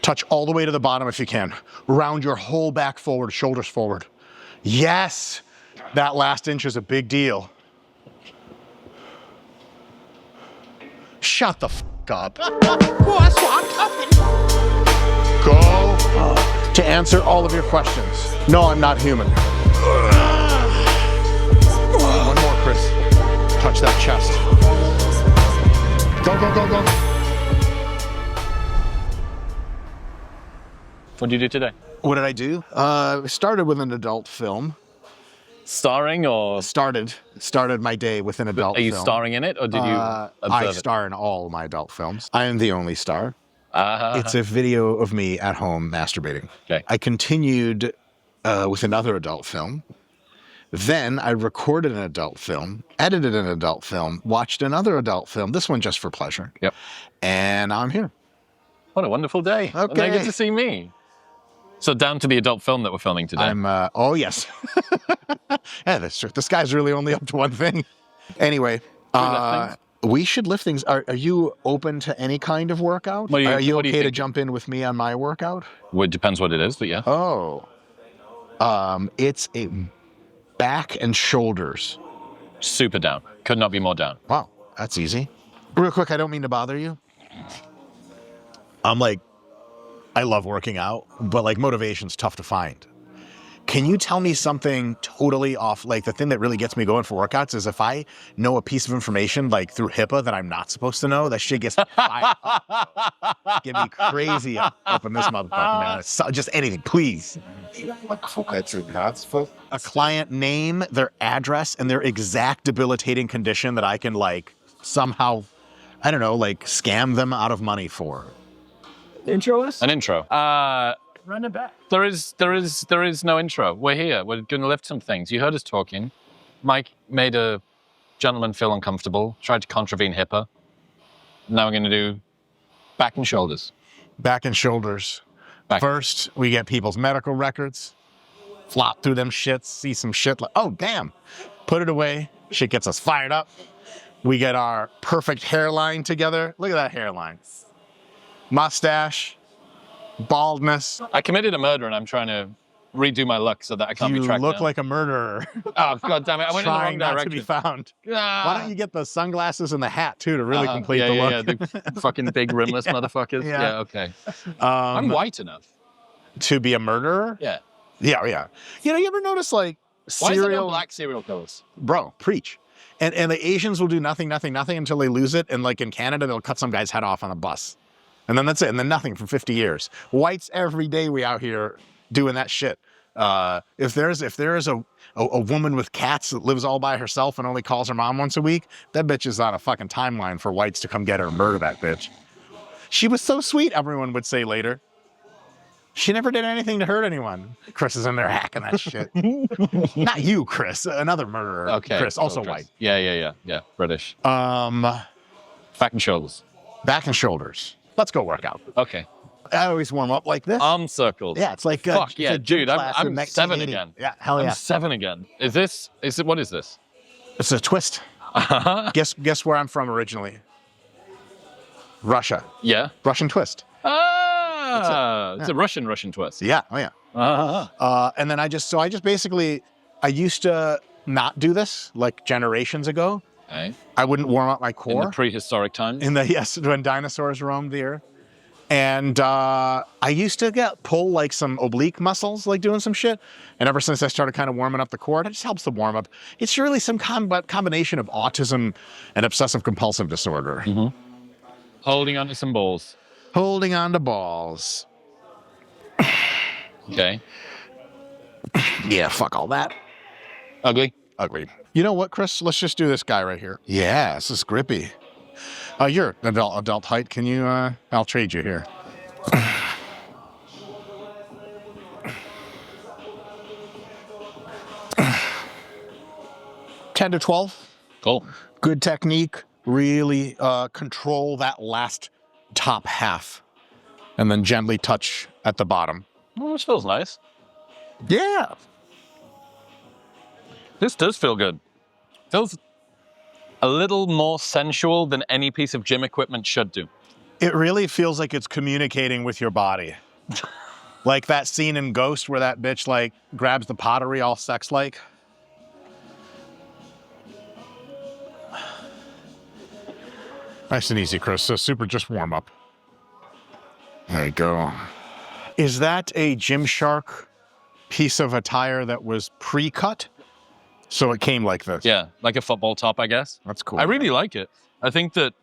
Touch all the way to the bottom if you can. Round your whole back forward, shoulders forward. Yes, that last inch is a big deal. Shut the f up. Well, that's what I'm talking. Go to answer all of your questions. No, I'm not human. One more, Chris. Touch that chest. Go, go, go, go. What did you do today? What did I do? Started with an adult film. Starring or? Started my day with an adult film. Are you starring in it or did you observe I it? star in all my adult films. I am the only star. It's a video of me at home masturbating. Okay. I continued with another adult film. Then I recorded an adult film, edited an adult film, watched another adult film, this one just for pleasure. Yep. And now I'm here. What a wonderful day. Okay. And they get to see me. So down to the adult film that we're filming today. Oh yes. Yeah, that's true. This guy's really only up to one thing. Anyway, we should lift things. Are you open to any kind of workout? Are you okay to jump in with me on my workout? Well, it depends what it is, but yeah. Oh. It's a back and shoulders. Super down. Could not be more down. Wow, that's easy. Real quick, I don't mean to bother you. I love working out, but like motivation's tough to find. Can you tell me something totally off? Like the thing that really gets me going for workouts is if I know a piece of information like through HIPAA that I'm not supposed to know, that shit gets me fired up. Get me crazy up in this motherfucker, man. It's just anything, please. A client name, their address, and their exact debilitating condition that I can like somehow, I don't know, like scam them out of money for. Intro us? An intro. Run it back. There is no intro. We're here. We're going to lift some things. You heard us talking. Mike made a gentleman feel uncomfortable, tried to contravene HIPAA. Now we're going to do back and shoulders. Back and shoulders. First, we get people's medical records, flop through them shits, see some shit like, oh, damn. Put it away. Shit gets us fired up. We get our perfect hairline together. Look at that hairline. Mustache, baldness. I committed a murder and I'm trying to redo my look so that I can't be tracked You look down. like a murderer. Oh, God damn it. I went in the wrong Trying not direction. to be found. Ah. Why don't you get the sunglasses and the hat, too, to really complete the look? Yeah, the fucking big rimless motherfuckers. Yeah. Yeah, okay. I'm white enough. To be a murderer? Yeah. Yeah, yeah. You know, you ever notice, like, Why is there no black serial killers? Bro, preach. And the Asians will do nothing until they lose it. And, like, in Canada, they'll cut some guy's head off on a bus. And then that's it. And then nothing for 50 years. Whites, every day we out here doing that shit. If there's a woman with cats that lives all by herself and only calls her mom once a week, that bitch is on a fucking timeline for whites to come get her and murder that bitch. She was so sweet, everyone would say later. She never did anything to hurt anyone. Chris is in there hacking that shit. Not you, Chris. Another murderer. Okay. Chris, also Chris. white. Yeah. British. Back Back and shoulders. and shoulders. Let's go work out. Okay. I always warm up like this. Arm circles. Yeah, it's like Fuck yeah, it's a gym dude. class I'm in 7 1980. again. Yeah, hell yeah. I'm 7 again. What is this? It's a twist. Guess where I'm from originally? Russia. Yeah. Russian twist. It's a Russian twist. Yeah. Oh yeah. And then I used to not do this like generations ago. Okay. I wouldn't warm up my In core the prehistoric times. when dinosaurs roamed the earth. And I used to pull like some oblique muscles, like doing some shit. And ever since I started kind of warming up the core, it just helps to warm up. It's really some combination of autism and obsessive compulsive disorder. Mm-hmm. Holding onto some balls. Holding on to balls. Okay. Yeah, fuck all that. Ugly. You know what, Chris? Let's just do this guy right here. Yeah, this is grippy. You're adult height. Can you, I'll trade you here. $10 to $12. Cool. Good technique. Really control that last top half. And then gently touch at the bottom. Oh, this feels nice. Yeah. This does feel good. Feels a little more sensual than any piece of gym equipment should do. It really feels like it's communicating with your body. Like that scene in Ghost where that bitch like grabs the pottery all sex-like. Nice and easy, Chris. So super just warm up. There you go. Is that a Gymshark piece of attire that was pre-cut? So it came like this? Yeah, like a football top, I guess. That's cool. I really like it. I think that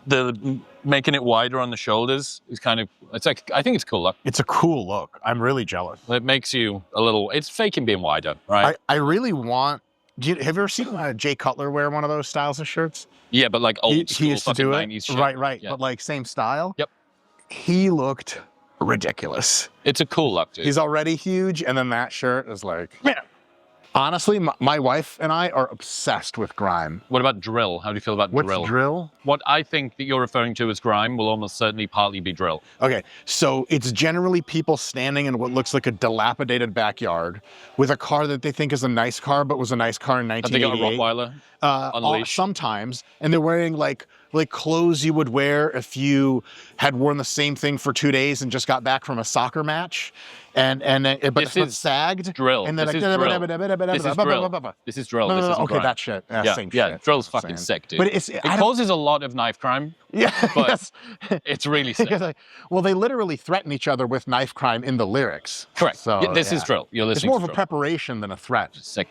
the making it wider on the shoulders is kind of, it's like, I think it's a cool look. It's a cool look. I'm really jealous. It makes you a little, it's faking being wider, right? I really want, have you ever seen Jay Cutler wear one of those styles of shirts? Yeah, but like old He school used to fucking do 90s it. shit. Right. Yeah. But like same style. Yep. He looked ridiculous. It's a cool look, dude. He's already huge, and then that shirt is like, man. Honestly, my wife and I are obsessed with grime. What about drill? How do you feel about What's drill? drill? What I think that you're referring to as grime will almost certainly partly be drill. Okay, so it's generally people standing in what looks like a dilapidated backyard with a car that they think is a nice car, but was a nice car in Have they got a 1988. Rottweiler on the leash? Sometimes, and they're wearing like clothes you would wear if you had worn the same thing for 2 days and just got back from a soccer match, but This it's is sagged. drill. And then This like, is drill. This is drill. This is drill. No, This isn't okay, grime. that shit. Yeah, Same yeah, shit. drill's I'm fucking saying. sick, dude. But It causes a lot of knife crime, Yeah, but yes. it's really sick. Well, they literally threaten each other with knife crime in the lyrics. Correct. So, Yeah, this is yeah. drill. You're It's listening more to of a drill. preparation than a threat. Sick.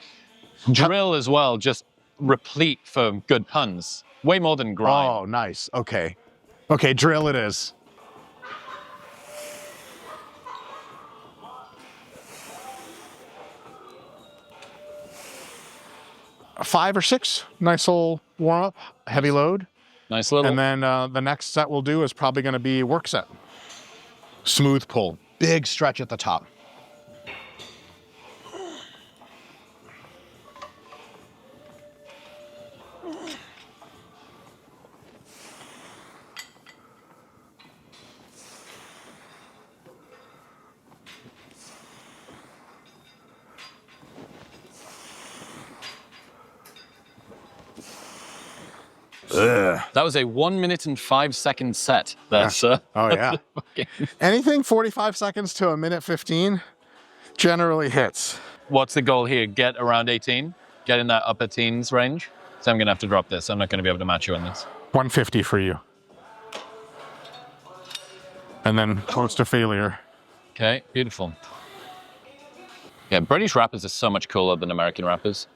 Drill as well, just replete for good puns. Way more than grime. Oh, nice. Okay. Okay, drill it is. A 5 or 6, nice little warm up, heavy load. Nice little. And then the next set we'll do is probably going to be work set. Smooth pull, big stretch at the top. Ugh. That was a 1 minute and 5 second set there, sir. Oh, yeah. Anything 45 seconds to a minute 15 generally hits. What's the goal here? Get around 18? Get in that upper teens range? So I'm going to have to drop this. I'm not going to be able to match you on this. 150 for you. And then close to failure. Okay, beautiful. Yeah, British rappers are so much cooler than American rappers.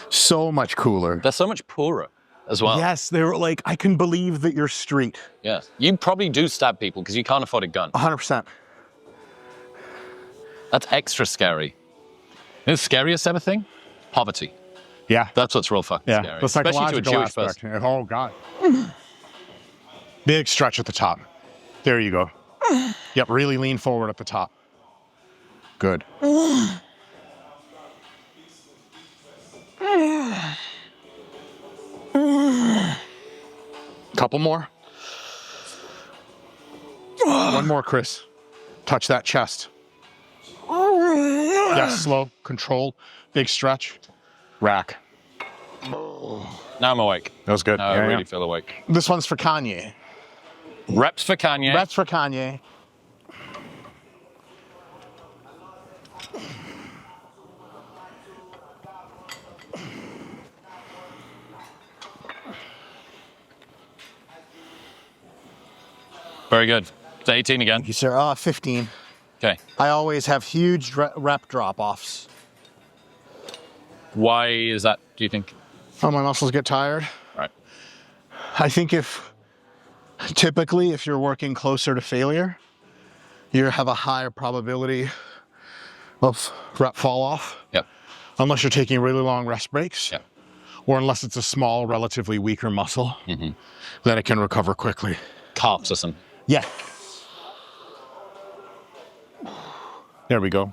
So much cooler. They're so much poorer as well. Yes, they were like, I can believe that you're street. Yeah. You probably do stab people because you can't afford a gun. 100%. That's extra scary. You know the scariest ever thing? Poverty. Yeah. That's what's real fucking Yeah. scary. The Especially to a psychological Jewish aspect. person. Oh, God. Big stretch at the top. There you go. Yep, really lean forward at the top. Good. Couple more. One more, Chris. Touch that chest. Yes, slow, control, big stretch. Rack. Now I'm awake. That was good. Now I really feel awake. This one's for Kanye. Reps for Kanye. That's for Kanye. Very good. It's 18 again. You sir, 15. Okay. I always have huge rep drop-offs. Why is that, do you think? Oh, my muscles get tired. Right. I think typically if you're working closer to failure, you have a higher probability of rep fall off. Yep. Unless you're taking really long rest breaks. Yep. Or unless it's a small, relatively weaker muscle that it can recover quickly. Calves or something. Yeah. There we go.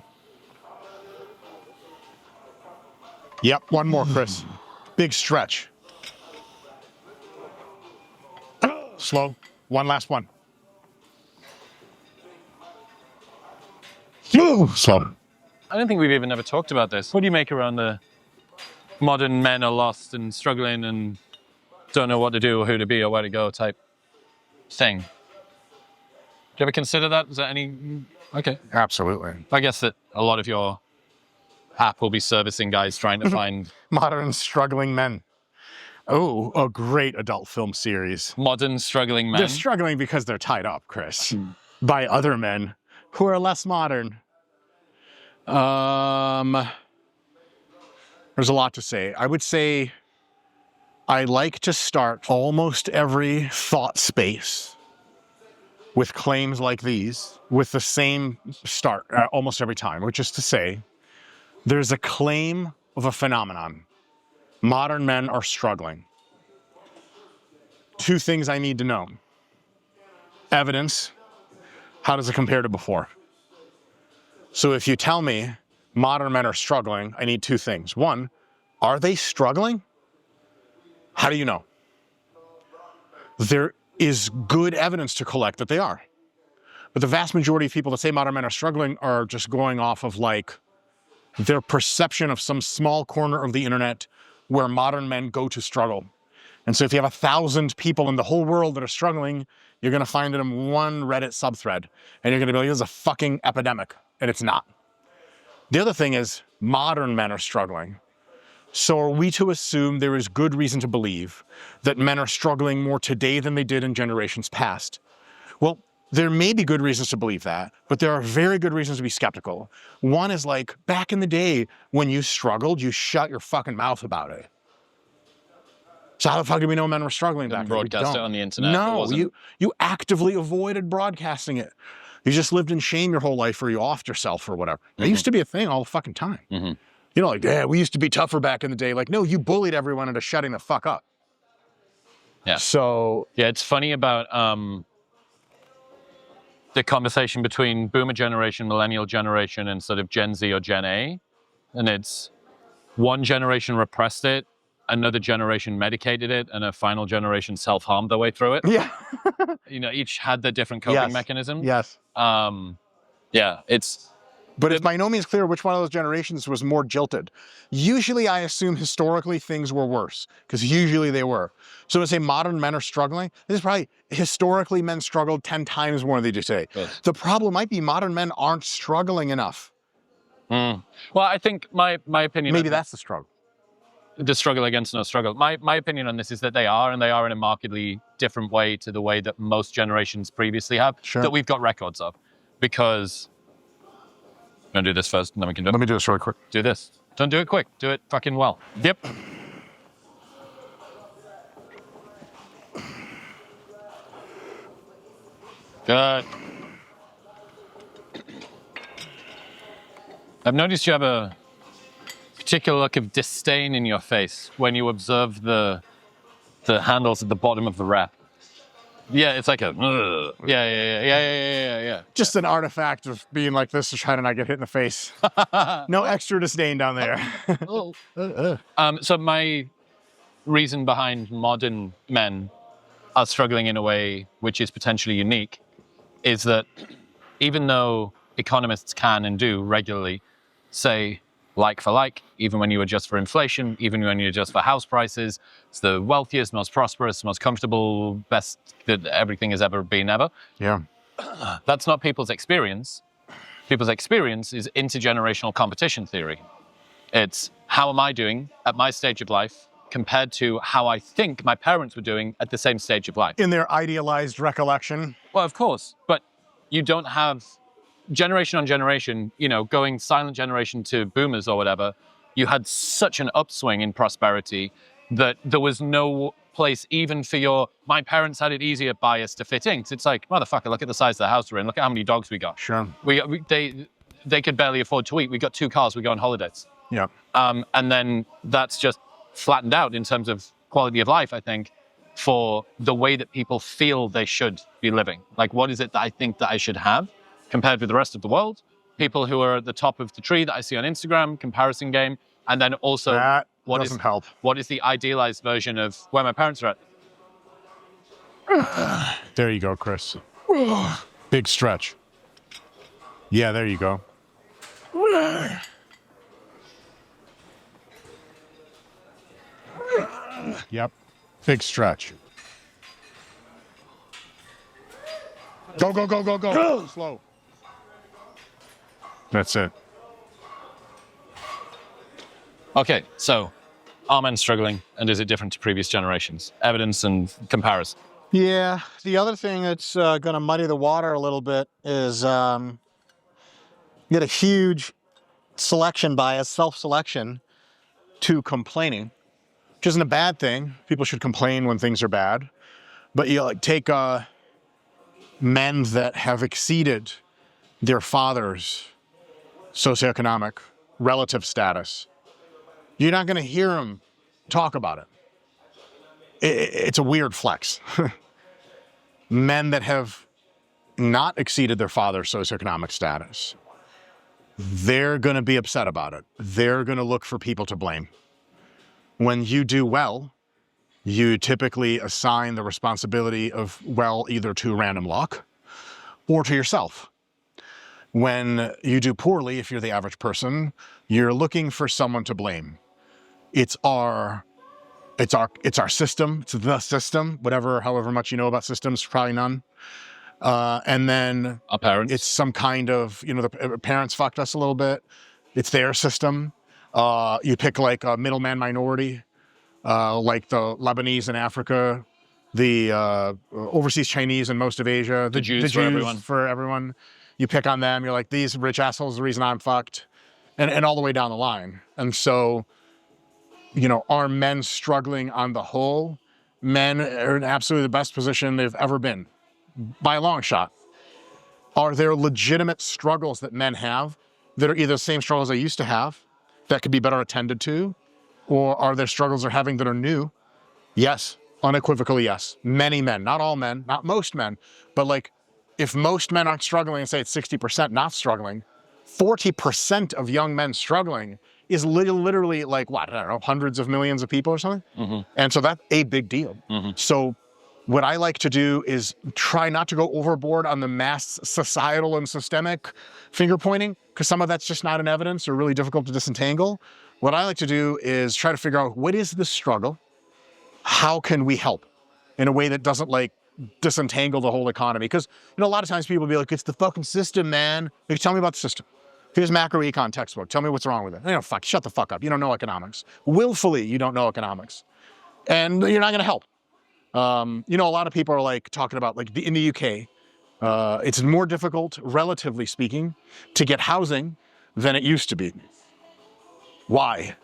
Yep, one more, Chris. Big stretch. Slow. One last one. Slow. I don't think we've even ever talked about this. What do you make around the modern men are lost and struggling and don't know what to do or who to be or where to go type thing. Do you ever consider that? Is that any? Okay. Absolutely. I guess that a lot of your app will be servicing guys trying to find Modern struggling men. Oh, a great adult film series. modern struggling men. They're struggling because they're tied up, Chris, by other men who are less modern. There's a lot to say. I would say I like to start almost every thought space with claims like these, with the same start almost every time, which is to say, there's a claim of a phenomenon. Modern men are struggling. Two things I need to know. Evidence. How does it compare to before? So if you tell me modern men are struggling, I need two things. One, are they struggling? How do you know? There is good evidence to collect that they are. But the vast majority of people that say modern men are struggling are just going off of like their perception of some small corner of the internet where modern men go to struggle. And so if you have 1,000 people in the whole world that are struggling, you're going to find it in one Reddit subthread. And you're going to be like, this is a fucking epidemic. And it's not. The other thing is modern men are struggling. So are we to assume there is good reason to believe that men are struggling more today than they did in generations past? Well, there may be good reasons to believe that, but there are very good reasons to be skeptical. One is like, back in the day when you struggled, you shut your fucking mouth about it. So how the fuck do we know men were struggling back then? Broadcast it on the internet. No, you actively avoided broadcasting it. You just lived in shame your whole life, or you offed yourself or whatever. It used to be a thing all the fucking time. You know, like, yeah, we used to be tougher back in the day. Like, no, you bullied everyone into shutting the fuck up. Yeah. So yeah, it's funny about the conversation between boomer generation, millennial generation, and sort of Gen Z or Gen A. And it's one generation repressed it, another generation medicated it, and a final generation self-harmed their way through it. yeah, You know, each had their different coping mechanisms. yes. Yeah, it's But it's by no means clear which one of those generations was more jilted. Usually I assume historically things were worse, because usually they were. So to say modern men are struggling, this is probably historically men struggled 10 times more than they do today. Yes. The problem might be modern men aren't struggling enough. well, I think my opinion. Maybe that's the struggle. The struggle against no struggle. My opinion on this is that they are, and they are in a markedly different way to the way that most generations previously have, that we've got records of. Because I'm gonna do this first, and then we can do it. Let me do this really quick. Do this. Don't do it quick. Do it fucking well. Yep. Good. I've noticed you have a particular look of disdain in your face when you observe the handles at the bottom of the wrap. Yeah, it's like a yeah. Just an artifact of being like this to try to not get hit in the face. No extra disdain down there. So my reason behind modern men are struggling in a way which is potentially unique is that even though economists can and do regularly say like for like, even when you adjust for inflation, even when you adjust for house prices, it's the wealthiest, most prosperous, most comfortable, best that everything has ever been ever. Yeah. That's not people's experience. People's experience is intergenerational competition theory. It's how am I doing at my stage of life compared to how I think my parents were doing at the same stage of life. In their idealized recollection. Well, of course, but you don't have generation on generation, you know, going silent generation to boomers or whatever, you had such an upswing in prosperity that there was no place even for my parents had it easier bias to fit in. 'Cause it's like, motherfucker, look at the size of the house we're in. Look at how many dogs we got. Sure. They could barely afford to eat. We got 2 cars. We go on holidays. Yeah. And then that's just flattened out in terms of quality of life, I think, for the way that people feel they should be living. Like, what is it that I think that I should have compared with the rest of the world? People who are at the top of the tree that I see on Instagram, comparison game. And then also, That doesn't help. What is the idealized version of where my parents are at? There you go, Chris. Big stretch. Yeah, there you go. Yep. Big stretch. Go, go, go, go, go. Slow. That's it. Okay, so are men struggling, and is it different to previous generations? Evidence and comparison. Yeah. The other thing that's going to muddy the water a little bit is you get a huge selection bias, self-selection to complaining, which isn't a bad thing. People should complain when things are bad. But you like take men that have exceeded their father's socioeconomic relative status. You're not going to hear them talk about it. It's a weird flex. Men that have not exceeded their father's socioeconomic status, they're going to be upset about it. They're going to look for people to blame. When you do well, you typically assign the responsibility of well either to random luck or to yourself. When you do poorly, if you're the average person, you're looking for someone to blame. It's our system. It's the system. However much you know about systems, probably none. And then Our parents. it's some kind of, the parents fucked us a little bit. It's their system. You pick like a middleman minority, like the Lebanese in Africa, the overseas Chinese in most of Asia, The Jews for everyone. You pick on them. You're like, these rich assholes are the reason I'm fucked, and all the way down the line. And so, are men struggling on the whole? Men are in absolutely the best position they've ever been, by a long shot. Are there legitimate struggles that men have that are either the same struggles they used to have that could be better attended to? Or are there struggles they're having that are new? Yes, unequivocally yes. Many men, not all men, not most men, but like if most men aren't struggling and say it's 60% not struggling, 40% of young men struggling is literally like, what, I don't know, hundreds of millions of people or something? Mm-hmm. And so that's a big deal. Mm-hmm. So what I like to do is try not to go overboard on the mass societal and systemic finger pointing, because some of that's just not in evidence or really difficult to disentangle. What I like to do is try to figure out what is the struggle? How can we help in a way that doesn't like disentangle the whole economy? Because, a lot of times people will be like, it's the fucking system, man. Like, tell me about the system. Here's macroecon textbook. Tell me what's wrong with it. Shut the fuck up. You don't know economics. Willfully, you don't know economics. And you're not going to help. A lot of people are like talking about like in the UK, it's more difficult, relatively speaking, to get housing than it used to be. Why?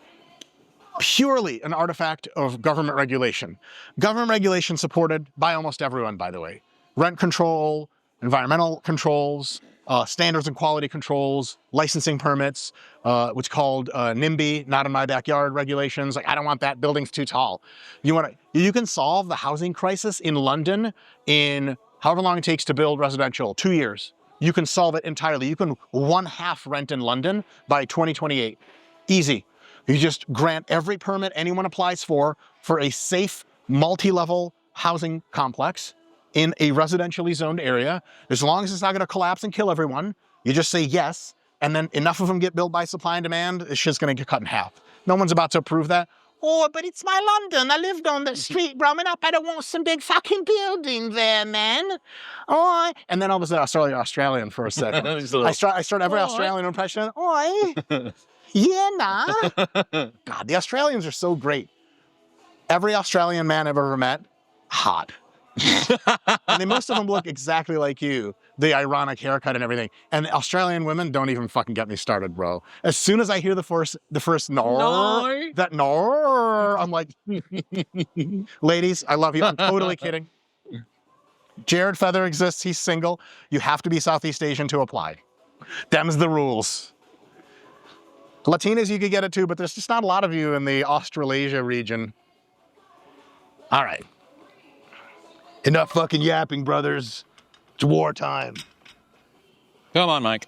Purely an artifact of government regulation. Government regulation supported by almost everyone, by the way. Rent control, environmental controls, standards and quality controls, licensing permits, what's called NIMBY, not in my backyard regulations. Like, I don't want that, building's too tall. You can solve the housing crisis in London in however long it takes to build residential, 2 years. You can solve it entirely. You can 1/2 rent in London by 2028. Easy. You just grant every permit anyone applies for a safe, multi-level housing complex in a residentially zoned area. As long as it's not going to collapse and kill everyone, you just say yes, and then enough of them get built by supply and demand, it's just going to get cut in half. No one's about to approve that. Oh, but it's my London. I lived on the street growing up. I don't want some big fucking building there, man. Oh, and then all of a sudden I started Australian for a second. I start every Australian impression. Oi. Yeah, nah. God, the Australians are so great. Every Australian man I've ever met, hot. And most of them look exactly like you. The ironic haircut and everything. And the Australian women, don't even fucking get me started, bro. As soon as I hear the first nor, I'm like, ladies, I love you. I'm totally kidding. Jared Feather exists. He's single. You have to be Southeast Asian to apply. Them's the rules. Latinas, you could get it too, but there's just not a lot of you in the Australasia region. All right. Enough fucking yapping, brothers. It's wartime. Come on, Mike.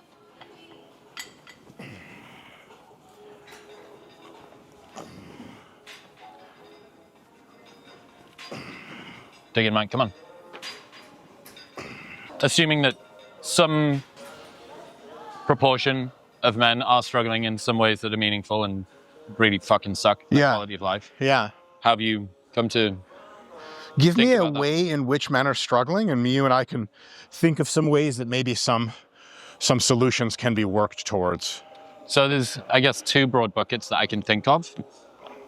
Dig in, Mike. Come on. Assuming that some proportion of men are struggling in some ways that are meaningful and really fucking suck the quality of life. Yeah. How have you come to Give think me a about that. way in which men are struggling, and you and I can think of some ways that maybe some solutions can be worked towards. So there's, I guess, two broad buckets that I can think of.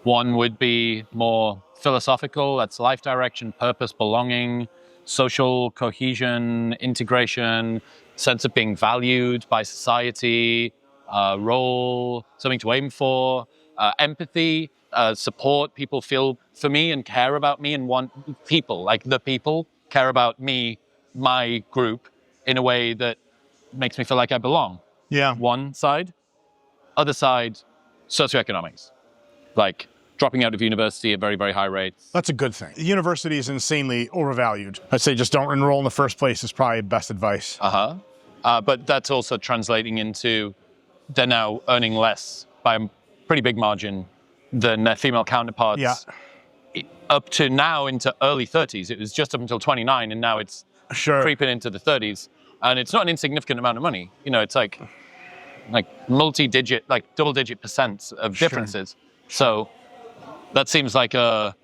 One would be more philosophical, that's life direction, purpose, belonging, social cohesion, integration, sense of being valued by society, role, something to aim for, empathy, support. People feel for me and care about me and want people, like the people, care about me, my group, in a way that makes me feel like I belong. Yeah. One side. Other side, socioeconomics, like dropping out of university at very, very high rates. That's a good thing. University is insanely overvalued. I'd say just don't enroll in the first place is probably best advice. But that's also translating into they're now earning less by a pretty big margin than their female counterparts. Yeah. Up to now into early 30s. It was just up until 29, and now it's Sure. creeping into the 30s. And it's not an insignificant amount of money. You know, it's like multi-digit, like double-digit percents of differences. So that seems like the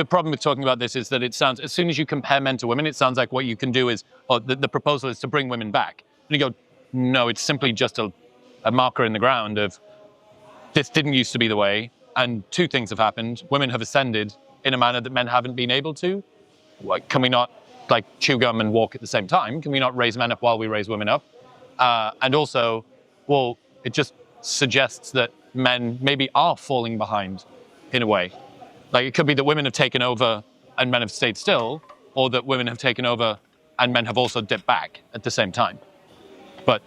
problem with talking about this is that it sounds, as soon as you compare men to women, it sounds like what you can do is, or the proposal is to bring women back. And you go, no, it's simply just a marker in the ground of this didn't used to be the way. And two things have happened. Women have ascended in a manner that men haven't been able to. Like, can we not chew gum and walk at the same time? Can we not raise men up while we raise women up? And also, well, it just suggests that men maybe are falling behind in a way. Like, it could be that women have taken over and men have stayed still, or that women have taken over and men have also dipped back at the same time. But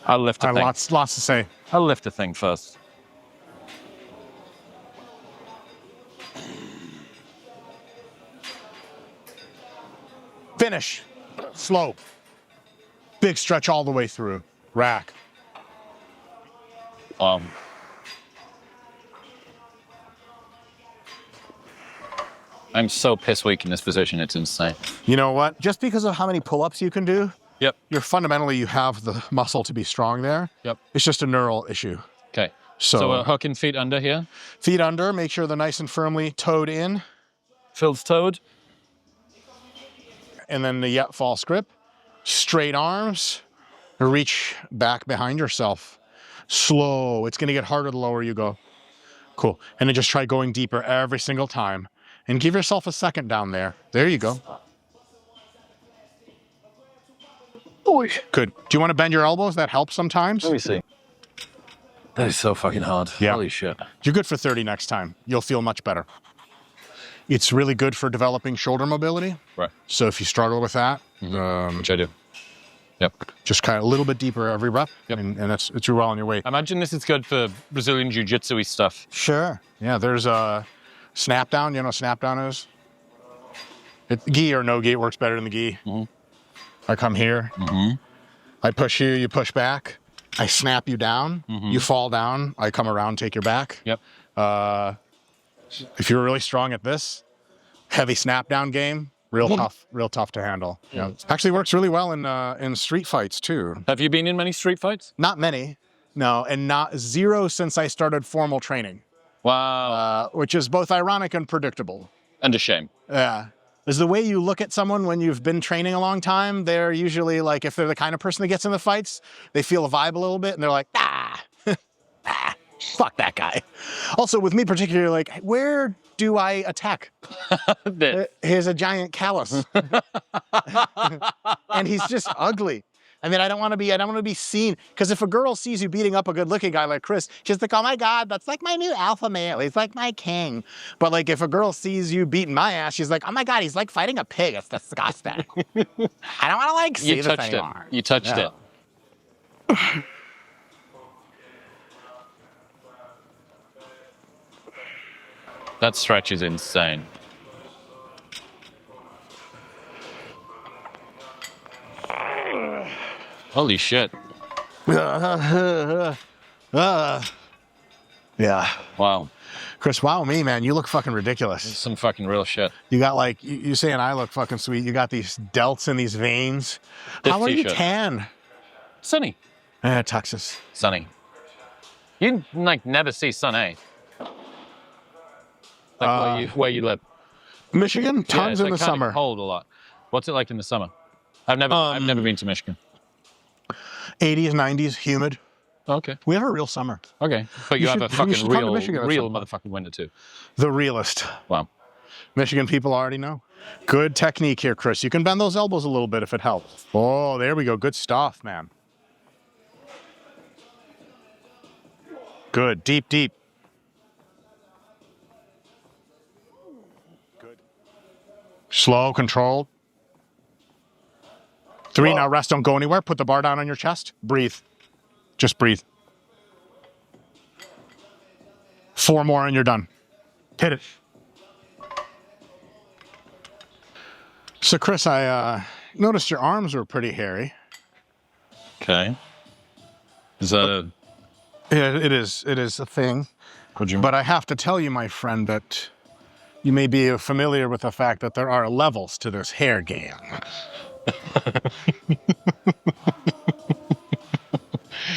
I'll lift a thing. Lots to say. I'll lift a thing first. Finish. Slow. Big stretch all the way through. Rack. I'm so piss weak in this position, it's insane. You know what? Just because of how many pull-ups you can do, Yep. you have the muscle to be strong there. Yep. It's just a neural issue. Okay. So So we're hooking feet under here. feet under, make sure they're nice and firmly toed in, Phil's toed. and then the false grip. Straight arms, reach back behind yourself. Slow. It's gonna get harder the lower you go. Cool. And then just try going deeper every single time. And give yourself a second down there. There you go. Good. Do you want to bend your elbows? That helps sometimes. Let me see. That is so fucking hard. Yeah. Holy shit. You're good for 30 next time. You'll feel much better. It's really good for developing shoulder mobility. Right. So if you struggle with that, Which I do. Yep. just kind of a little bit deeper every rep, Yep. and it's you're well on your way. I imagine this is good for Brazilian jiu-jitsu-y stuff. Sure. Yeah, there's a snap down. You know what snap down is? Gi or no gi, it works better than the gi. I come here. I push you, you push back. I snap you down. You fall down. I come around, take your back. Yep. If you're really strong at this, heavy snap down game, real tough to handle. Yeah. It actually works really well in street fights too. Have you been in many street fights? Not many, no, and not zero since I started formal training, Wow. which is both ironic and predictable. And a shame. Yeah. Is the way you look at someone when you've been training a long time, they're usually like, if they're the kind of person that gets in the fights, they feel a vibe a little bit and they're like, fuck that guy. Also with me particularly, like, where do I attack? Here's a giant callus. And he's just ugly. I mean, I don't want to be seen, because if a girl sees you beating up a good-looking guy like Chris, she's like, oh my God, that's like my new alpha male. He's like my king. But like, if a girl sees you beating my ass, she's like, oh my God, he's like fighting a pig. It's disgusting. I don't want to like see this anymore. You touched it. That stretch is insane. Holy shit. Yeah. Wow. Chris, wow me, man. You look fucking ridiculous. Some fucking real shit. You got like, you saying I look fucking sweet. You got these delts and these veins. This How are you t-shirt. tan? Sunny. Texas. Sunny. You like never see sun, eh? Like where you live. Michigan, Yeah, tons it's in like the kinda summer. cold a lot. What's it like in the summer? I've never been to Michigan. 80s, 90s, humid. Okay. We have a real summer. Okay. But you have a you fucking should come to real Michigan at some point. motherfucking winter too. The realist. Wow. Michigan people already know. Good technique here, Chris. You can bend those elbows a little bit if it helps. Oh, there we go. Good stuff, man. Good. Deep, deep. Good. Slow, controlled. 3, now rest, don't go anywhere. Put the bar down on your chest. Breathe. Just breathe. 4 more and you're done. Hit it. So, Chris, I noticed your arms were pretty hairy. Okay. Is that It is a thing. But I have to tell you, my friend, that you may be familiar with the fact that there are levels to this hair game.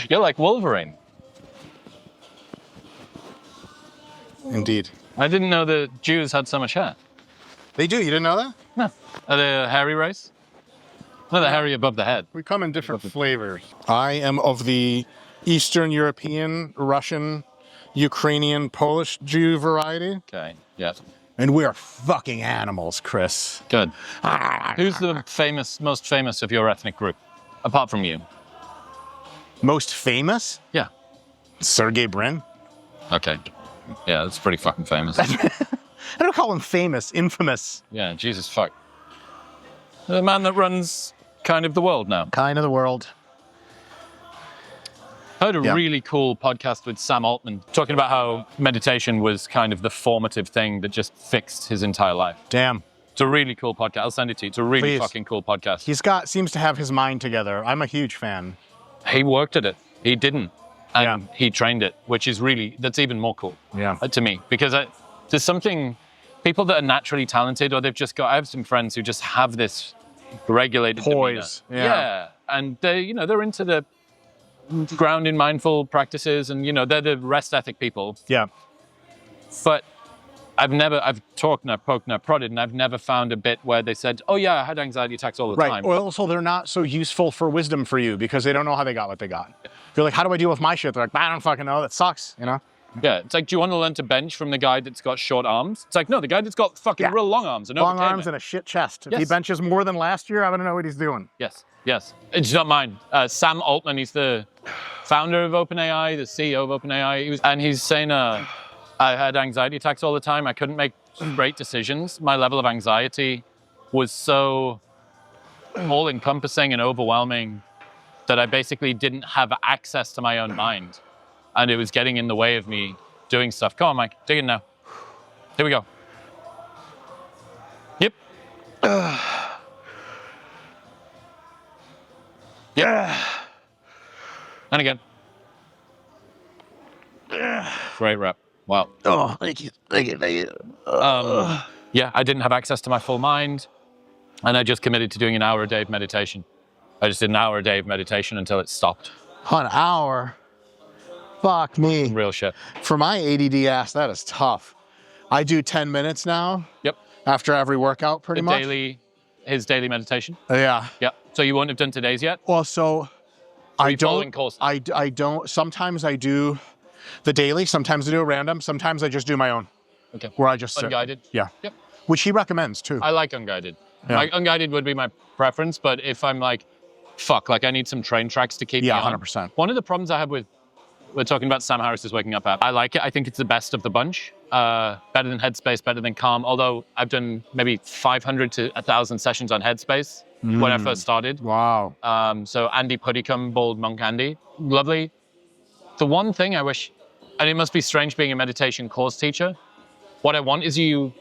You're like Wolverine. Indeed. I didn't know the Jews had so much hair. They do. You didn't know that? No. Are they a hairy race? No, they're hairy above the head. We come in different flavors. I am of the Eastern European, Russian, Ukrainian, Polish Jew variety. Okay. Yeah. And we are fucking animals, Chris. Good. Who's the most famous of your ethnic group, apart from you? Most famous? Yeah. Sergey Brin. Okay. Yeah, that's pretty fucking famous. I don't call him famous, infamous. Yeah, Jesus fuck. The man that runs kind of the world now. Kind of the world. I heard a really cool podcast with Sam Altman talking about how meditation was kind of the formative thing that just fixed his entire life. Damn. It's a really cool podcast. I'll send it to you. It's a really Please. fucking cool podcast. Seems to have his mind together. I'm a huge fan. He worked at it. He didn't. And he trained it, which is that's even more cool to me. Because there's something, people that are naturally talented or I have some friends who just have this regulated poise. demeanor. Yeah. And they're into the grounding mindful practices and, they're the rest ethic people. Yeah. But I've talked and I've poked and I've prodded and I've never found a bit where they said, oh yeah, I had anxiety attacks all the time. Right. Well, so they're not so useful for wisdom for you because they don't know how they got what they got. You're like, how do I deal with my shit? They're like, I don't fucking know. That sucks, Yeah, it's like, do you want to learn to bench from the guy that's got short arms? It's like, no, the guy that's got fucking real long arms. And long arms and a shit chest. If he benches more than last year, I don't know what he's doing. Yes. It's not mine. Sam Altman, he's the founder of OpenAI, the CEO of OpenAI. And he's saying, I had anxiety attacks all the time. I couldn't make great decisions. My level of anxiety was so all-encompassing and overwhelming that I basically didn't have access to my own mind. And it was getting in the way of me doing stuff. Come on, Mike, dig in now. Here we go. Yep. Yep. And again. Great rep. Wow. Oh, thank you. Yeah, I didn't have access to my full mind. And I just committed to doing an hour a day of meditation. I just did an hour a day of meditation until it stopped. An hour? Fuck me. Real shit. For my ADD ass, that is tough. I do 10 minutes now. Yep. After every workout, pretty much. His daily meditation. Yeah. Yep. So you wouldn't have done today's yet? Well, so I don't. Sometimes I do the daily. Sometimes I do a random. Sometimes I just do my own. Okay. Where I just sit. Unguided? Yeah. Yep. Which he recommends too. I like unguided. Yeah. Like, unguided would be my preference, but if I'm like, fuck, like I need some train tracks to keep me on. 100%. One of the problems I have we're talking about Sam Harris's Waking Up app. I like it. I think it's the best of the bunch. Better than Headspace, better than Calm. Although I've done maybe 500 to 1,000 sessions on Headspace when I first started. Wow. So Andy Puddicombe, Bald Monk Andy, lovely. The one thing I wish, and it must be strange being a meditation course teacher, what I want is you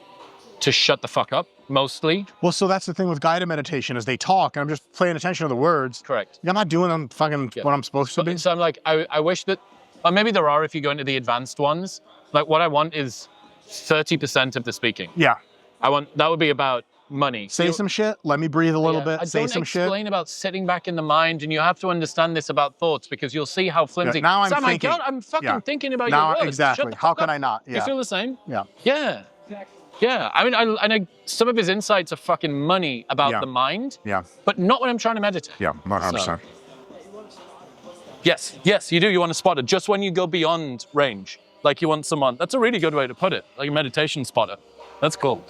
to shut the fuck up, mostly. Well, so that's the thing with guided meditation is they talk, and I'm just paying attention to the words. Correct. I'm not doing them fucking what I'm supposed to be. So I'm like, I wish that, or maybe there are if you go into the advanced ones. Like what I want is 30% of the speaking. Yeah. That would be about money. Say some shit, let me breathe a little bit, say some shit. Don't explain about sitting back in the mind, and you have to understand this about thoughts because you'll see how flimsy. Yeah, now I'm Sam, thinking. I'm fucking thinking about now, your words. exactly. Shut the How fuck can up. I not? Yeah. You feel the same? Yeah. Yeah. Yeah, I mean, I know some of his insights are fucking money about Yeah. the mind, Yeah. but not when I'm trying to meditate. Yeah. 100%. Yes, you do. You want a spotter just when you go beyond range. Like you want someone. That's a really good way to put it. Like a meditation spotter. That's cool.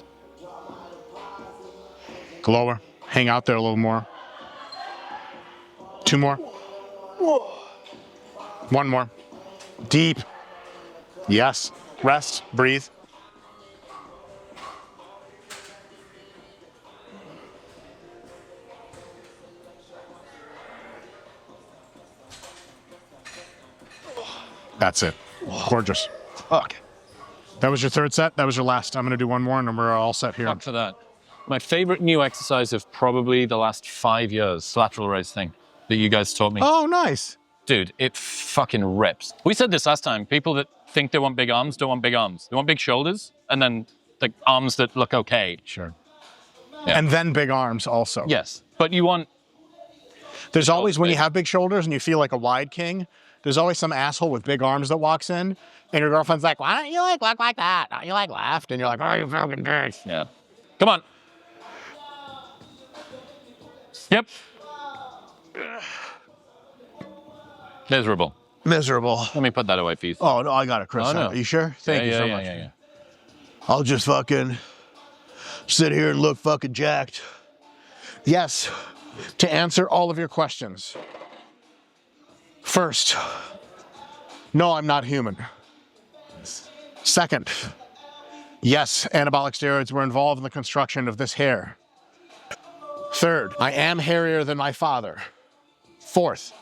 Go lower. Hang out there a little more. 2 more. 1 more. Deep. Yes. Rest. Breathe. That's it. Gorgeous. Fuck. That was your 3rd set. That was your last. I'm going to do 1 more and then we're all set here. Fuck for that. My favorite new exercise of probably the last 5 years, lateral raise thing that you guys taught me. Oh, nice. Dude, it fucking rips. We said this last time. People that think they want big arms don't want big arms. They want big shoulders and then the arms that look okay. Sure. Yeah. And then big arms also. Yes, but you want... There's always, when you have big shoulders and you feel like a wide king, there's always some asshole with big arms that walks in and your girlfriend's like, why don't you like look like that? Don't you like left? And you're like, oh, you fucking bitch. Yeah. Come on. Yep. Miserable. Miserable. Let me put that away for you. Oh, no, I got it, Chris. Oh, no. Are you sure? Thank you so much. Yeah. I'll just fucking sit here and look fucking jacked. Yes, to answer all of your questions. First, no, I'm not human. Second, yes, anabolic steroids were involved in the construction of this hair. Third, I am hairier than my father. Fourth,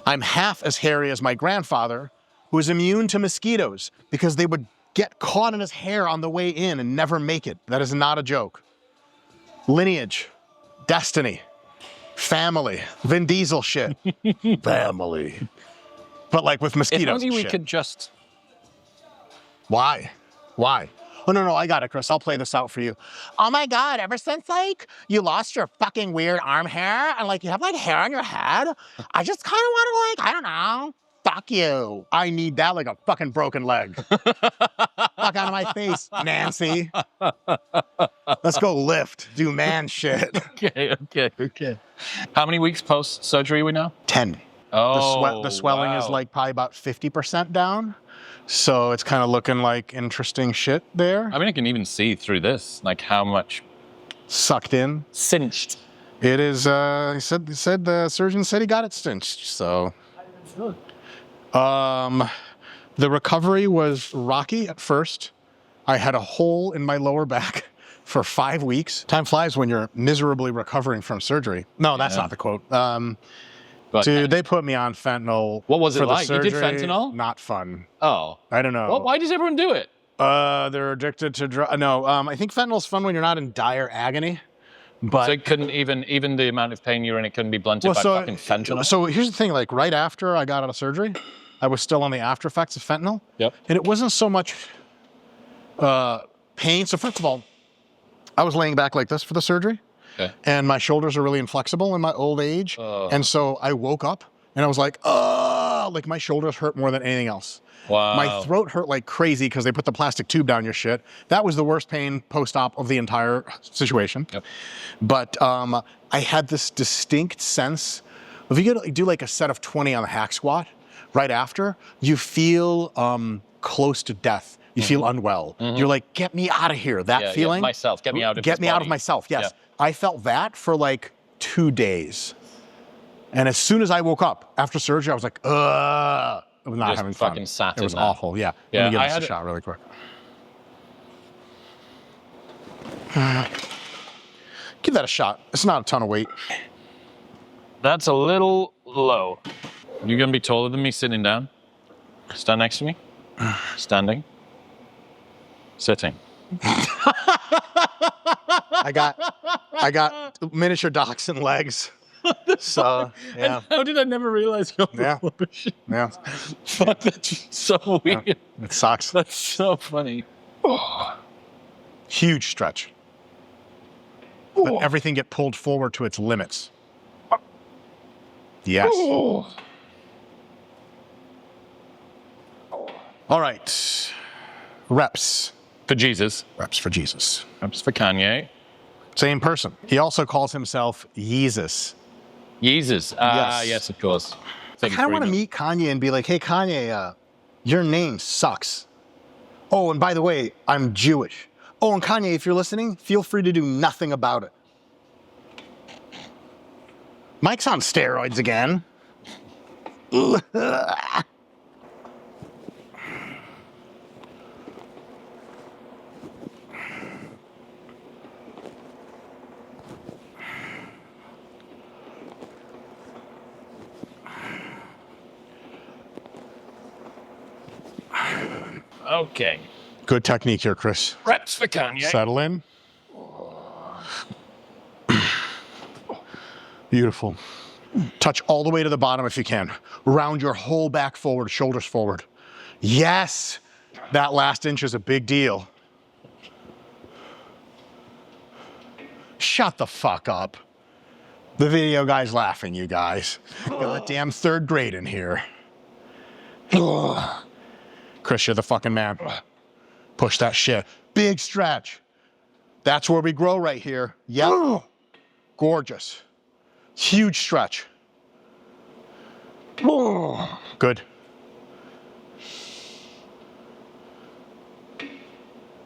I'm half as hairy as my grandfather, who is immune to mosquitoes because they would get caught in his hair on the way in and never make it. That is not a joke. Lineage, destiny, family, Vin Diesel shit. Family. But like with If mosquitoes only and we shit. could just... Why? Oh, no, I got it, Chris. I'll play this out for you. Oh my God, ever since like you lost your fucking weird arm hair and like you have like hair on your head, I just kind of want to like, I don't know, fuck you. I need that like a fucking broken leg. Fuck out of my face, Nancy. Let's go lift, do man shit. Okay. How many weeks post-surgery are we now? 10. Oh, The swelling is wow. like probably about 50% down. So it's kind of looking like interesting shit there. I mean, I can even see through this, like how much Sucked in. cinched. It is, he said the surgeon said he got it cinched, so. The recovery was rocky at first. I had a hole in my lower back for 5 weeks. Time flies when you're miserably recovering from surgery. No, that's Yeah. not the quote. But Dude, they put me on fentanyl. What was it for the like? You did surgery. fentanyl? Not fun. oh, I don't know. well, why does everyone do it? They're addicted to drugs. No, I think fentanyl's fun when you're not in dire agony. But So it couldn't even the amount of pain you're in, it couldn't be blunted by fucking fentanyl. So here's the thing, like right after I got out of surgery, I was still on the after effects of fentanyl. Yep. And it wasn't so much pain. So first of all, I was laying back like this for the surgery. Okay. And my shoulders are really inflexible in my old age. And so I woke up and I was like, oh, like my shoulders hurt more than anything else. Wow. My throat hurt like crazy because they put the plastic tube down your shit. That was the worst pain post-op of the entire situation. Yep. But I had this distinct sense of, if you could do like a set of 20 on the hack squat right after, you feel close to death. You feel unwell. You're like, get me out of here. That feeling. myself. Get me out of Get this me out of body. myself. Yes. Yeah. I felt that for like 2 days. And as soon as I woke up after surgery, I was like, ugh. I was not Just having fun. fucking sat It was in that. awful. Yeah. Yeah, Let me give I this had a it- shot really quick. Give that a shot. It's not a ton of weight. That's a little low. You're gonna be taller than me sitting down. Stand next to me. Standing. Sitting. I got miniature dachshund legs. So yeah, How did I never realize your Yeah. proportion? yeah, Fuck, that's so weird. it sucks. That's so funny. Huge stretch. Let everything get pulled forward to its limits. Yes. All right. Reps. For Jesus. Reps for Jesus. Reps for Kanye. Same person. He also calls himself Yeezus. Jesus. Yes, of course. I kind of want to meet Kanye and be like, hey, Kanye, your name sucks. Oh, and by the way, I'm Jewish. Oh, and Kanye, if you're listening, feel free to do nothing about it. Mike's on steroids again. Okay. Good technique here, Chris. Reps for Kanye. Settle in. Beautiful. Touch all the way to the bottom if you can. Round your whole back forward, shoulders forward. Yes, that last inch is a big deal. Shut the fuck up. The video guy's laughing, you guys. Got the damn third grade in here. Chris, you're the fucking man. Push that shit. Big stretch. That's where we grow right here. Yep. Gorgeous. Huge stretch. Good.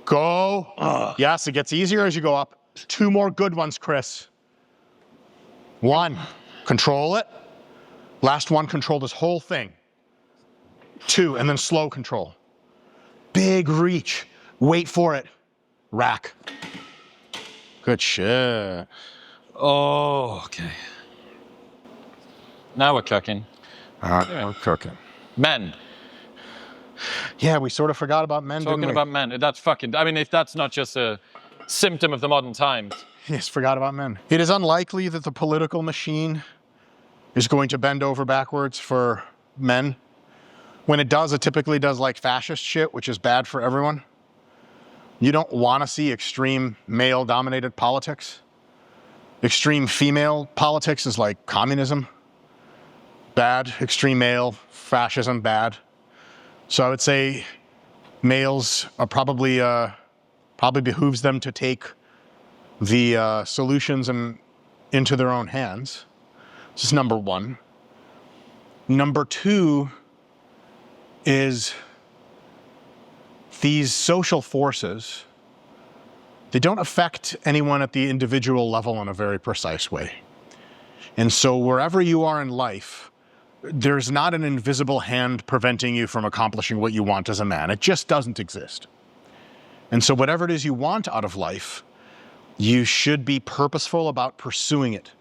Go. Yes, it gets easier as you go up. 2 more good ones, Chris. 1, control it. Last one, control this whole thing. 2, and then slow control. Big reach. Wait for it. Rack. Good shit. Oh, okay. Now we're cooking. All right, we're cooking. Men. Yeah, we sort of forgot about men, Talking didn't we? about men. That's fucking... I mean, if that's not just a symptom of the modern times. Yes, forgot about men. It is unlikely that the political machine is going to bend over backwards for men. When it does, it typically does like fascist shit, which is bad for everyone. You don't want to see extreme male-dominated politics. Extreme female politics is like communism. Bad. Extreme male, fascism, bad. So I would say males are probably behooves them to take the solutions into their own hands. This is number 1. Number 2 is these social forces, they don't affect anyone at the individual level in a very precise way. And so wherever you are in life, there's not an invisible hand preventing you from accomplishing what you want as a man. It just doesn't exist. And so whatever it is you want out of life, you should be purposeful about pursuing it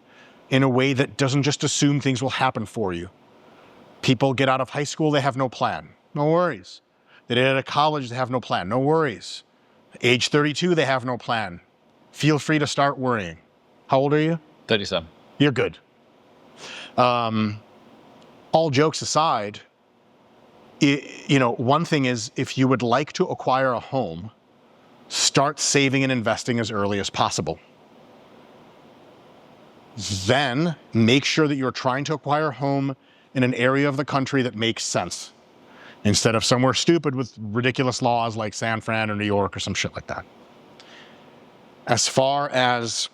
in a way that doesn't just assume things will happen for you. People get out of high school, they have no plan. No worries. They get out of college, they have no plan. No worries. Age 32, they have no plan. Feel free to start worrying. How old are you? 37. You're good. All jokes aside, one thing is if you would like to acquire a home, start saving and investing as early as possible. Then make sure that you're trying to acquire a home in an area of the country that makes sense, instead of somewhere stupid with ridiculous laws like San Fran or New York or some shit like that. As far as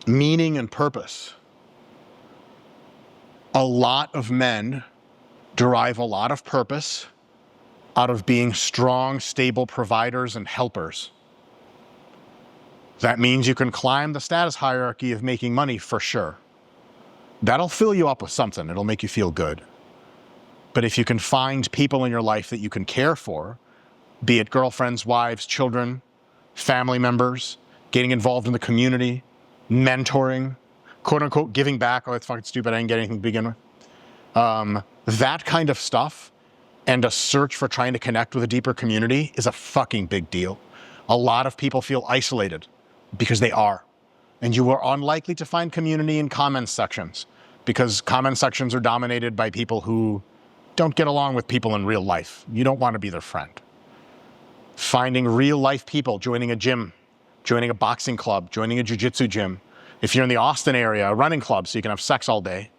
meaning and purpose, a lot of men derive a lot of purpose out of being strong, stable providers and helpers. That means you can climb the status hierarchy of making money for sure. That'll fill you up with something. It'll make you feel good. But if you can find people in your life that you can care for, be it girlfriends, wives, children, family members, getting involved in the community, mentoring, quote unquote, giving back. Oh, that's fucking stupid. I didn't get anything to begin with. That kind of stuff and a search for trying to connect with a deeper community is a fucking big deal. A lot of people feel isolated because they are. And you are unlikely to find community in comment sections because comment sections are dominated by people who don't get along with people in real life. You don't want to be their friend. Finding real life people, joining a gym, joining a boxing club, joining a jiu-jitsu gym. If you're in the Austin area, a running club so you can have sex all day.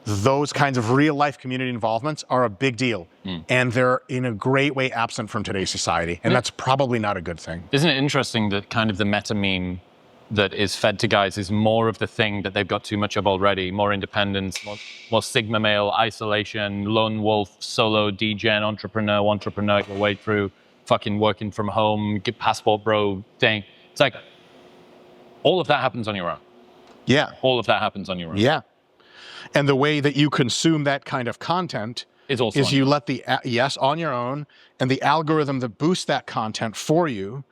those kinds of real life community involvements are a big deal. And they're in a great way absent from today's society. And that's probably not a good thing. Isn't it interesting that kind of the meta meme that is fed to guys is more of the thing that they've got too much of already? More independence, more sigma male, isolation, lone wolf, solo, degen, entrepreneur your way through fucking working from home, get passport bro thing. It's like, all of that happens on your own. Yeah. All of that happens on your own. Yeah. And the way that you consume that kind of content Is also is on you your let the, yes, on your own, and the algorithm that boosts that content for you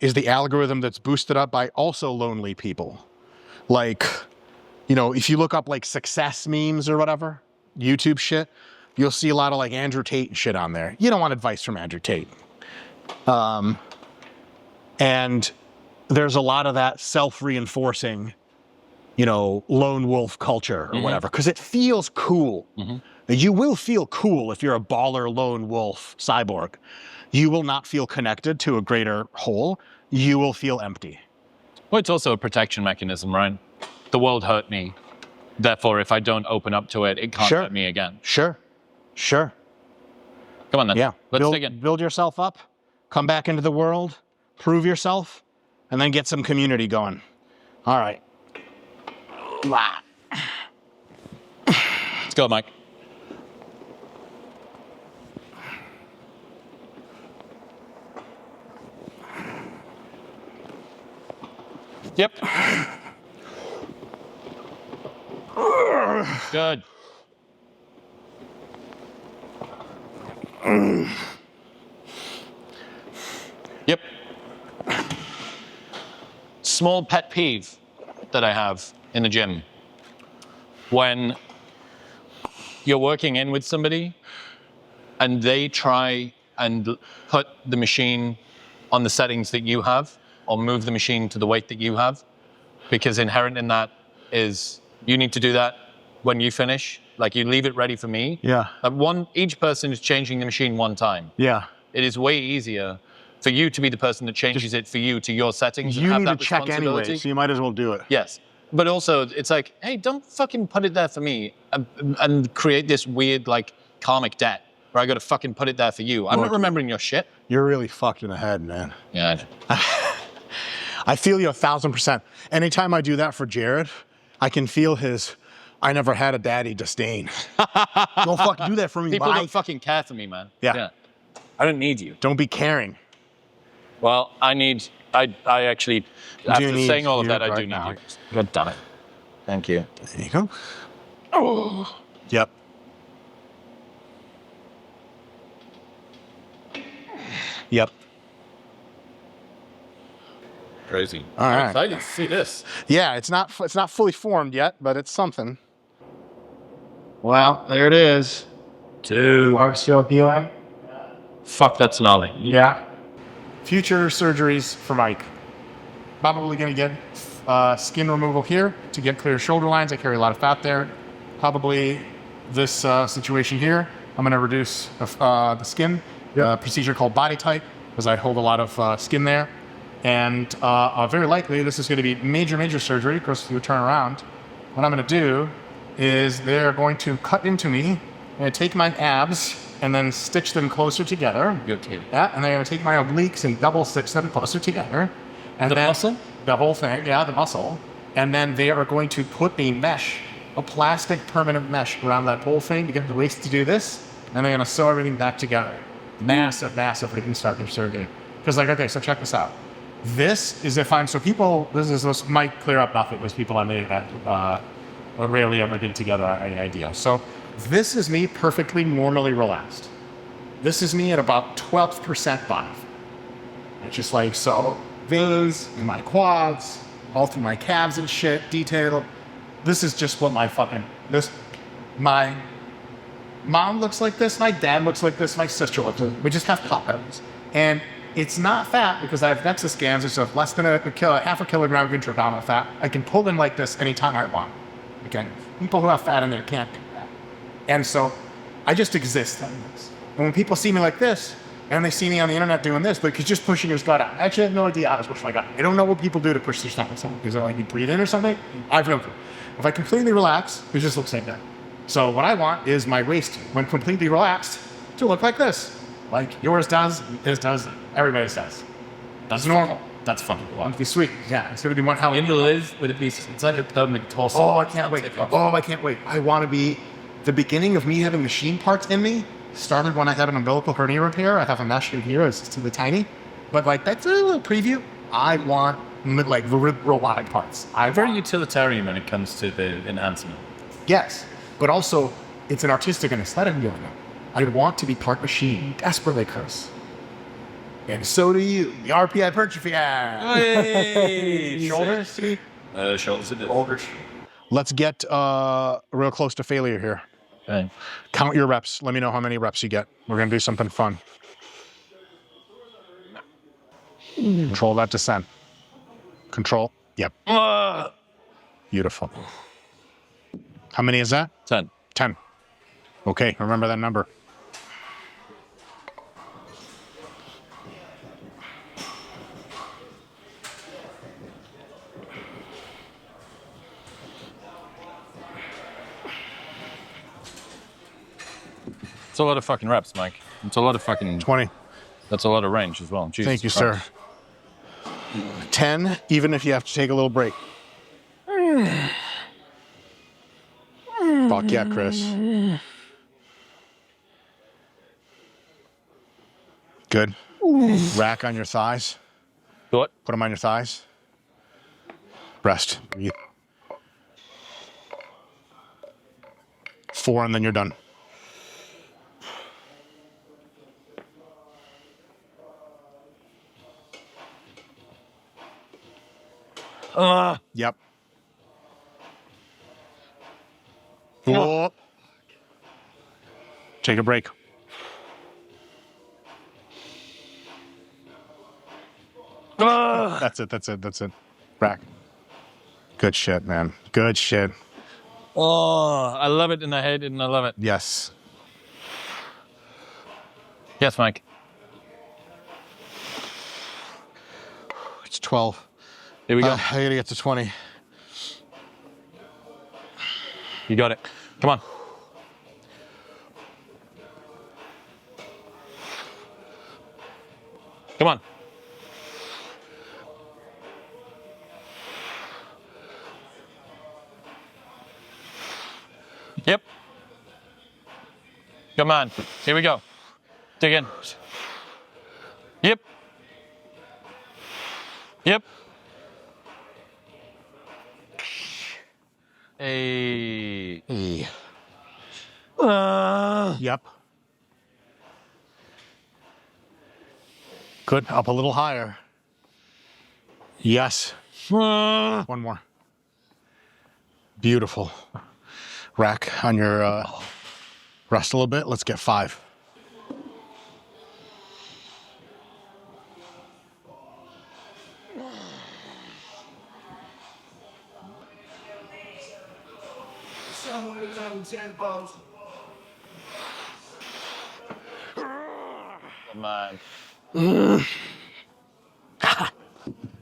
is the algorithm that's boosted up by also lonely people. Like, you know, if you look up like success memes or whatever, YouTube shit, you'll see a lot of like Andrew Tate and shit on there. You don't want advice from Andrew Tate. And there's a lot of that self-reinforcing, you know, lone wolf culture or whatever, because it feels cool. You will feel cool if you're a baller lone wolf cyborg. You will not feel connected to a greater whole. You will feel empty. Well, it's also a protection mechanism, right? The world hurt me. Therefore, if I don't open up to it, it can't hurt me again. Sure. Come on then. Yeah. Let's dig in. Build yourself up, come back into the world, prove yourself, and then get some community going. All right. Let's go, Mike. Yep. Good. Yep. Small pet peeve that I have in the gym. When you're working in with somebody and they try and put the machine on the settings that you have, or move the machine to the weight that you have, because inherent in that is you need to do that when you finish. Like, you leave it ready for me. Yeah. Each person is changing the machine one time. Yeah. It is way easier for you to be the person that changes it for you to your settings. You need to check anyway, so you might as well do it. Yes. But also, it's like, hey, don't fucking put it there for me and create this weird, like, karmic debt where I got to fucking put it there for you. I'm not remembering your shit. You're really fucked in the head, man. Yeah. I feel you 1,000%. Anytime I do that for Jared, I can feel his, I never had a daddy disdain. Don't fucking do that for me, People Mike. don't fucking care for me, man. Yeah. I don't need you. Don't be caring. Well, I actually, after saying all of that, I do need you. God damn it. Thank you. There you go. Oh. Yep. Yep. Crazy. All right. I'm excited to see this. Yeah, it's not fully formed yet, but it's something. Well, there it is. Dude. Are still healing? Fuck, that's gnarly. Yeah. Future surgeries for Mike. Probably going to get skin removal here to get clear shoulder lines. I carry a lot of fat there. Probably this situation here. I'm going to reduce the skin. Procedure called body type, because I hold a lot of skin there. And very likely this is going to be major surgery. Of course, you turn around. What I'm going to do is they're going to cut into me. I'm going to take my abs and then stitch them closer together. Okay. Yeah, and they're going to take my obliques and double stitch them closer together. And The then, muscle? The whole thing, yeah, the muscle. And then they are going to put a mesh, a plastic permanent mesh around that whole thing to get the waist to do this. And they're going to sew everything back together. Massive reconstructive surgery. Because like, okay, so check this out. This is if I'm, so people, this might clear up nothing with people on the internet, rarely ever get together any idea. So this is me perfectly normally relaxed. This is me at about 12% body. It's just like, so veins in my quads, all through my calves and shit, detailed. This is just what my mom looks like this, my dad looks like this, my sister looks like this. We just have pop-ups. And it's not fat because I have DEXA scans, which are less than half a kilogram of intraabdominal fat. I can pull them like this anytime I want. Again, people who have fat in their can't do that. And so I just exist on this. And when people see me like this, and they see me on the internet doing this, like he's just pushing his gut out. I actually have no idea how to push my gut. I don't know what people do to push their stomach out. Is it like you breathe in or something? I have no clue. If I completely relax, it just looks like that. So what I want is my waist, when completely relaxed, to look like this. Like yours does, his does, everybody's does. That's normal. That's fun. It'd be sweet. Yeah, it's gonna be one how In the live, would it be? It's like a permanent torso. Oh, I can't wait. Oh, I can't wait. I want to be the beginning of me having machine parts in me. Started when I had an umbilical hernia repair. I have a mesh in here. It's really tiny, but like that's a little preview. I want like robotic parts. I'm very utilitarian when it comes to the enhancement. Yes, but also it's an artistic and aesthetic feeling. I want to be part machine, desperately, Chris. And so do you. The RP hypertrophy. Hey! Shoulders. Shoulders. Shoulders. Let's get real close to failure here. Okay. Count your reps. Let me know how many reps you get. We're gonna do something fun. Control that descent. Control. Yep. Beautiful. How many is that? 10. 10. Okay, remember that number. It's a lot of fucking reps, Mike. It's a lot of fucking... 20. That's a lot of range as well. Jesus Thank you, Christ. sir. 10, even if you have to take a little break. Fuck yeah, Chris. Good. Rack on your thighs. What? Put them on your thighs. Rest. Breathe. 4, and then you're done. Yep. Oh. Take a break. That's it. Rack. Good shit, man. Good shit. Oh, I love it and I hate it and I love it. Yes. Yes, Mike. It's 12. Here we go. I gotta get to 20. You got it. Come on. Come on. Yep. Come on. Here we go. Dig in. Yep. Yep. Hey. Hey. Yep. Good. Up a little higher. Yes. One more. Beautiful. Rack on your rest a little bit. Let's get 5. Come on.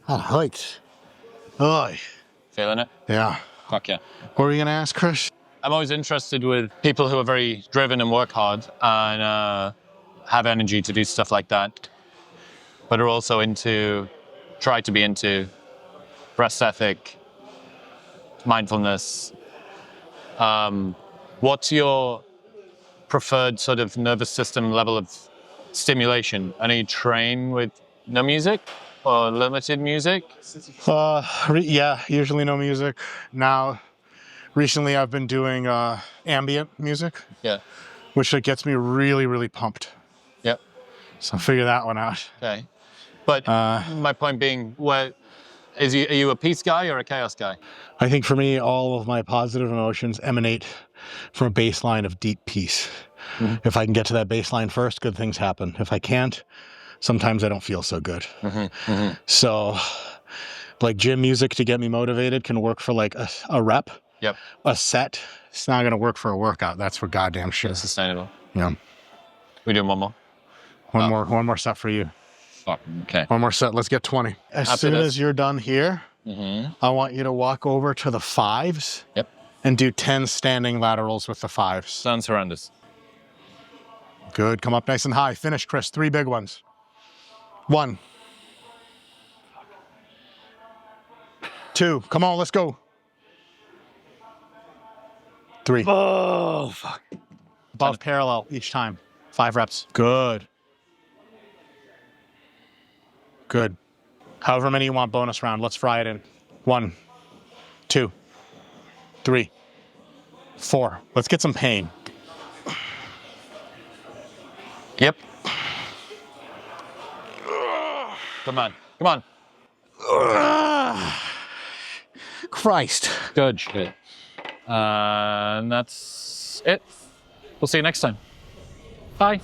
I liked. Oh, Feeling it? yeah. Fuck yeah. What were you gonna ask, Chris? I'm always interested with people who are very driven and work hard and have energy to do stuff like that, but are also try to be into breast ethic, mindfulness. What's your preferred sort of nervous system level of stimulation? And you train with no music or limited music? Yeah, usually no music. Now, recently I've been doing ambient music, Yeah. which gets me really, really pumped. Yep. So figure that one out. Okay. But my point being, are you a peace guy or a chaos guy? I think for me, all of my positive emotions emanate from a baseline of deep peace. Mm-hmm. If I can get to that baseline first, good things happen. If I can't, sometimes I don't feel so good. Mm-hmm. Mm-hmm. So, like gym music to get me motivated can work for like a rep. Yep. A set. It's not going to work for a workout. That's for goddamn shit. It's sustainable. Yeah. We doing one more? One more set for you. Fuck. Okay. One more set. Let's get 20. As soon as you're done here, I want you to walk over to the 5s. Yep. And do 10 standing laterals with the 5s. Sounds horrendous. Good. Come up nice and high. Finish, Chris. 3 big ones. 1. 2. Come on, let's go. 3. Oh, fuck. Above parallel each time. 5 reps. Good. Good. However many you want bonus round. Let's fry it in. 1, 2, 3, 4. Let's get some pain. Yep. Come on. Come on. Christ. Good shit. And that's it. We'll see you next time. Bye.